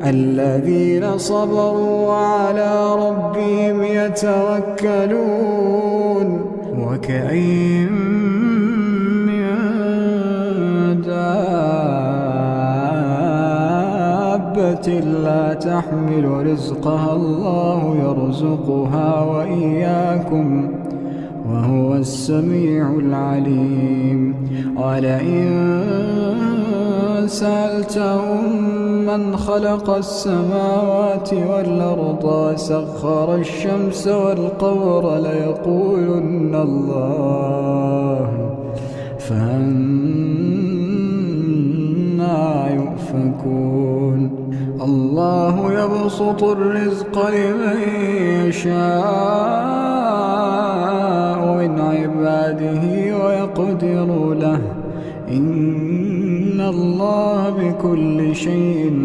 الذين صبروا وعلى ربهم يتوكلون وكأين من دابة لا تحمل رزقها الله يرزقها وإياكم وهو السميع العليم. ولئن سألتهم من خلق السماوات والأرض وسخر الشمس والقمر ليقولن الله فأنى يؤفكون. الله يبسط الرزق لمن يشاء من عباده ويقدر له إن الله بكل شيء